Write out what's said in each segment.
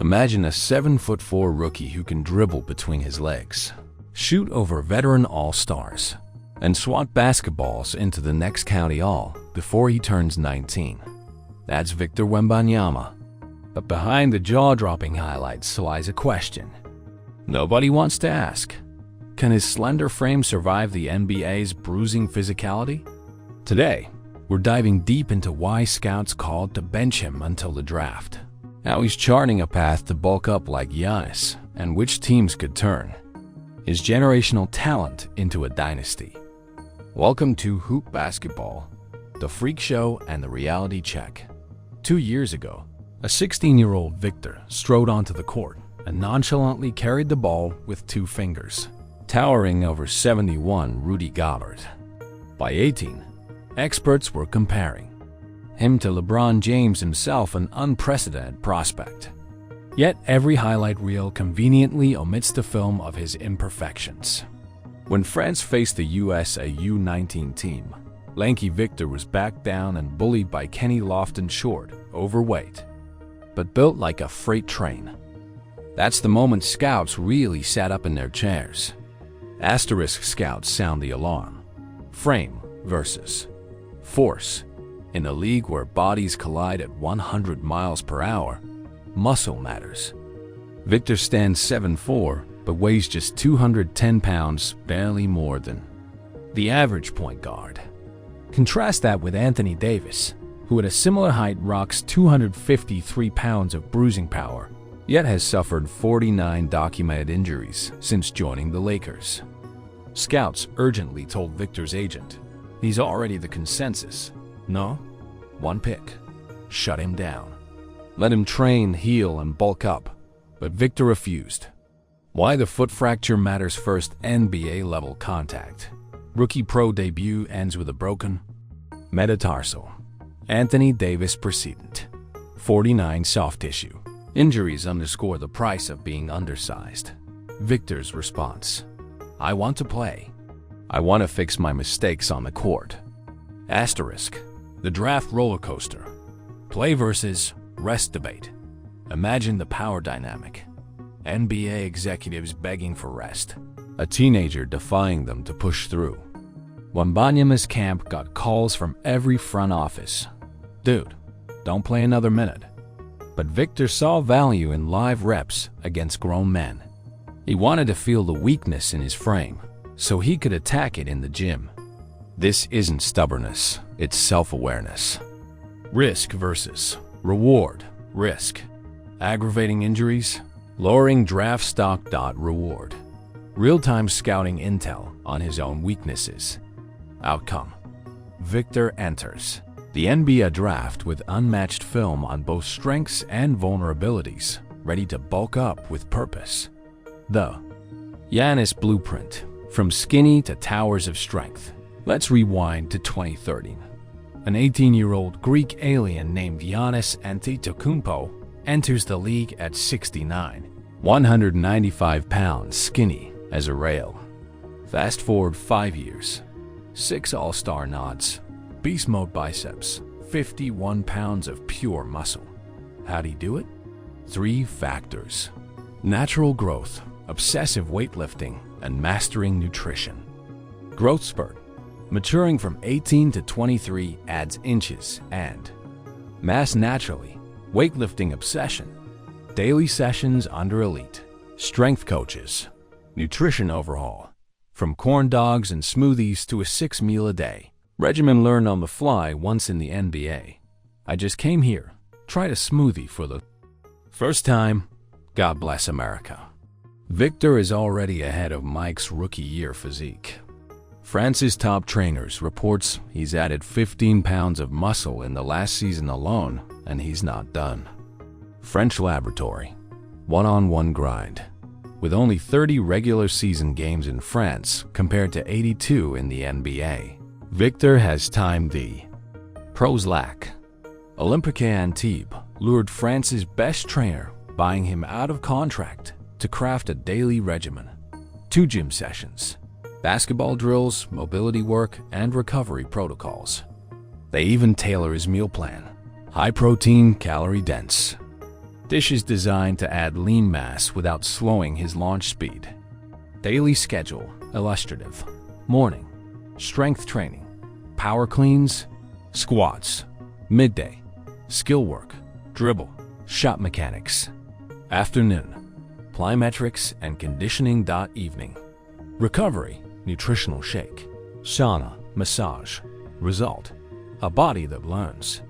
Imagine a 7'4" rookie who can dribble between his legs, shoot over veteran all-stars, and swat basketballs into the next county all before he turns 19. That's Victor Wembanyama. But behind the jaw-dropping highlights lies a question nobody wants to ask. Can his slender frame survive the NBA's bruising physicality? Today, we're diving deep into why scouts called to bench him until the draft, how he's charting a path to bulk up like Giannis, and which teams could turn his generational talent into a dynasty. Welcome to Hoop Basketball, the freak show and the reality check. 2 years ago, a 16-year-old Victor strode onto the court and nonchalantly carried the ball with 2 fingers, towering over 71 Rudy Gobert. By 18, experts were comparing him to LeBron James himself, an unprecedented prospect. Yet every highlight reel conveniently omits the film of his imperfections. When France faced the USA U19 team, lanky Victor was backed down and bullied by Kenny Lofton, short, overweight, but built like a freight train. That's the moment scouts really sat up in their chairs. Asterisk scouts sound the alarm. Frame versus force. In a league where bodies collide at 100 miles per hour, muscle matters. Victor stands 7'4", but weighs just 210 pounds, barely more than the average point guard. Contrast that with Anthony Davis, who at a similar height rocks 253 pounds of bruising power, yet has suffered 49 documented injuries since joining the Lakers. Scouts urgently told Victor's agent, he's already the consensus. No? One pick. Shut him down. Let him train, heal, and bulk up. But Victor refused. Why the foot fracture matters first. NBA-level contact. Rookie pro debut ends with a broken metatarsal. Anthony Davis precedent. 49 soft tissue. Injuries underscore the price of being undersized. Victor's response: I want to play. I want to fix my mistakes on the court. Asterisk. The draft roller coaster. Play versus rest debate. Imagine the power dynamic. NBA executives begging for rest. A teenager defying them to push through. Wembanyama's camp got calls from every front office. Dude, don't play another minute. But Victor saw value in live reps against grown men. He wanted to feel the weakness in his frame, so he could attack it in the gym. This isn't stubbornness, it's self-awareness. Risk versus reward. Risk. Aggravating injuries. Lowering draft stock. Reward. Real-time scouting intel on his own weaknesses. Outcome. Victor enters the NBA draft with unmatched film on both strengths and vulnerabilities, ready to bulk up with purpose. The Giannis blueprint, from skinny to towers of strength. Let's rewind to 2013. An 18-year-old Greek alien named Giannis Antetokounmpo enters the league at 69, 195 pounds, skinny as a rail. Fast forward 5 years, 6 all-star nods, beast mode biceps, 51 pounds of pure muscle. How'd he do it? 3 factors: natural growth, obsessive weightlifting, and mastering nutrition. Growth spurt. Maturing from 18 to 23 adds inches, and mass naturally. Weightlifting obsession. Daily sessions under elite strength coaches. Nutrition overhaul. From corn dogs and smoothies to a 6-meal a day. Regimen learned on the fly once in the NBA. I just came here, tried a smoothie for the first time. God bless America. Victor is already ahead of Mike's rookie year physique. France's top trainers reports he's added 15 pounds of muscle in the last season alone, and he's not done. French laboratory. One-on-one grind. With only 30 regular season games in France compared to 82 in the NBA, Victor has timed the pros lack. Olympique Antibes lured France's best trainer, buying him out of contract to craft a daily regimen. 2 gym sessions. Basketball drills, mobility work, and recovery protocols. They even tailor his meal plan. High protein, calorie dense. Dish is designed to add lean mass without slowing his launch speed. Daily schedule, illustrative. Morning, strength training, power cleans, squats. Midday, skill work, dribble, shot mechanics. Afternoon, plyometrics and conditioning. Evening, recovery, nutritional shake, sauna, massage. Result, a body that learns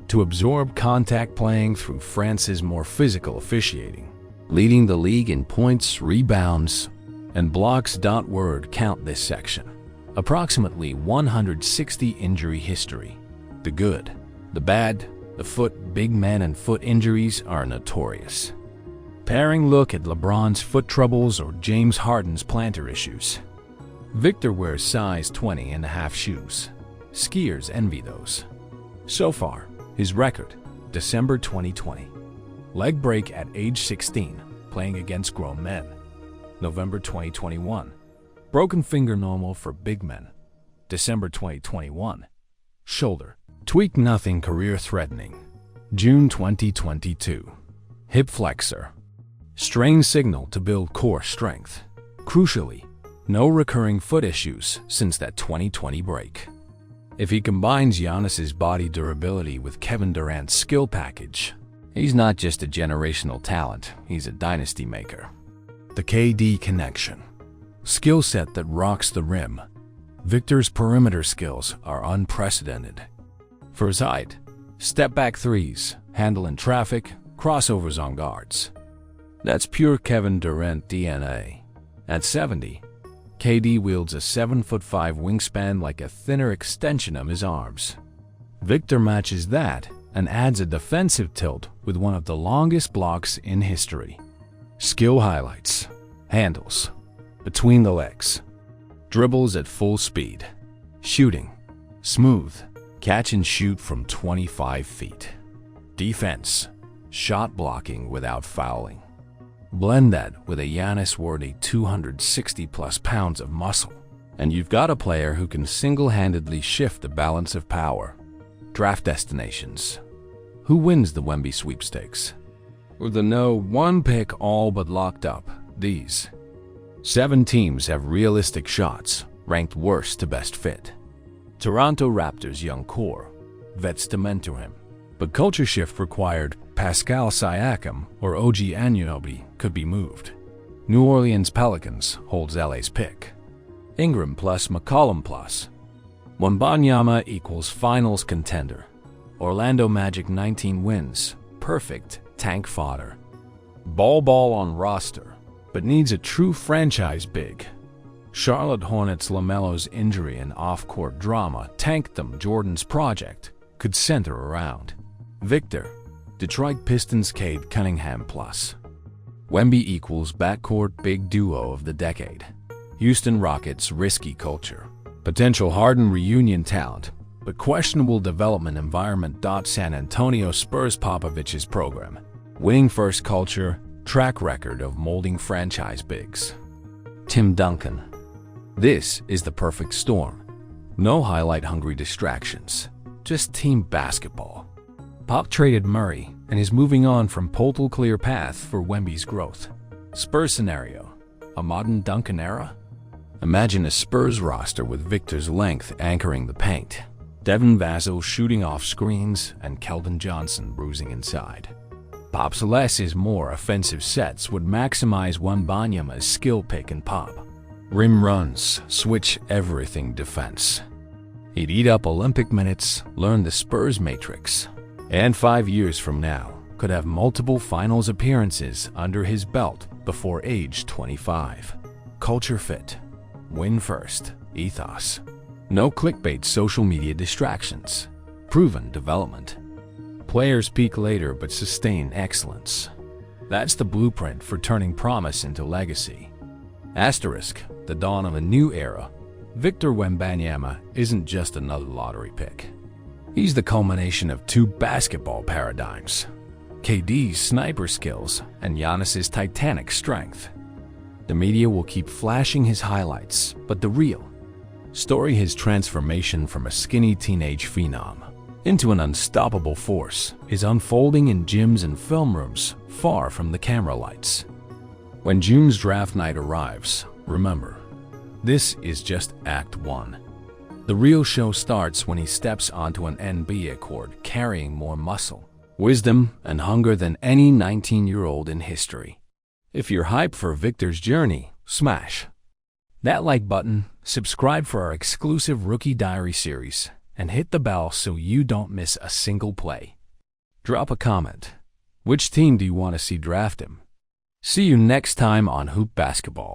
to absorb contact, playing through France's more physical officiating, leading the league in points, rebounds, and blocks. Word count this section. Approximately 160 injury history. The good, the bad, the foot. Big men and foot injuries are notorious. Pairing, look at LeBron's foot troubles or James Harden's plantar issues. Victor wears size 20.5 shoes. Skiers envy those. So far, his record, December 2020. Leg break at age 16, playing against grown men. November 2021. Broken finger normal for big men. December 2021. Shoulder tweak, nothing career-threatening. June 2022. Hip flexor. Strain signal to build core strength. Crucially, no recurring foot issues since that 2020 break. If he combines Giannis's body durability with Kevin Durant's skill package, he's not just a generational talent, he's a dynasty maker. The KD connection. Skill set that rocks the rim. Victor's perimeter skills are unprecedented. For his height, step-back threes, handling traffic, crossovers on guards. That's pure Kevin Durant DNA. At 70, KD wields a 7'5" wingspan like a thinner extension of his arms. Victor matches that and adds a defensive tilt with one of the longest blocks in history. Skill highlights. Handles. Between the legs. Dribbles at full speed. Shooting. Smooth. Catch and shoot from 25 feet. Defense. Shot blocking without fouling. Blend that with a Giannis-worthy 260-plus pounds of muscle, and you've got a player who can single-handedly shift the balance of power. Draft destinations. Who wins the Wemby sweepstakes? Or the no one pick all but locked up? These 7 teams have realistic shots, ranked worst to best fit. Toronto Raptors young core, vets to mentor him. But culture shift required Pascal Siakam or OG Anunoby could be moved. New Orleans Pelicans holds LA's pick. Ingram plus McCollum plus. Wembanyama equals finals contender. Orlando Magic 19 wins. Perfect tank fodder. Ball on roster, but needs a true franchise big. Charlotte Hornets LaMelo's injury and off-court drama tanked them. Jordan's project could center around Victor. Detroit Pistons Cade Cunningham plus. Wemby equals backcourt big duo of the decade. Houston Rockets risky culture. Potential Harden reunion talent, but questionable development environment. San Antonio Spurs Popovich's program. Winning first culture, track record of molding franchise bigs. Tim Duncan. This is the perfect storm. No highlight-hungry distractions, just team basketball. Pop traded Murray and is moving on from Poltel clear path for Wemby's growth. Spurs scenario, a modern Duncan era? Imagine a Spurs roster with Victor's length anchoring the paint, Devin Vassell shooting off screens, and Keldon Johnson bruising inside. Pop's less is more offensive sets would maximize Wembanyama's skill pick and pop. Rim runs, switch everything defense. He'd eat up Olympic minutes, learn the Spurs matrix, and 5 years from now could have multiple finals appearances under his belt before age 25. Culture fit. Win first. Ethos. No clickbait social media distractions. Proven development. Players peak later but sustain excellence. That's the blueprint for turning promise into legacy. Asterisk, the dawn of a new era. Victor Wembanyama isn't just another lottery pick. He's the culmination of 2 basketball paradigms. KD's sniper skills and Giannis's titanic strength. The media will keep flashing his highlights, but the real story, his transformation from a skinny teenage phenom into an unstoppable force is unfolding in gyms and film rooms far from the camera lights. When June's draft night arrives, remember, this is just Act 1. The real show starts when he steps onto an NBA court carrying more muscle, wisdom, and hunger than any 19-year-old in history. If you're hyped for Victor's journey, smash that like button, subscribe for our exclusive Rookie Diary series, and hit the bell so you don't miss a single play. Drop a comment. Which team do you want to see draft him? See you next time on Hoop Basketball.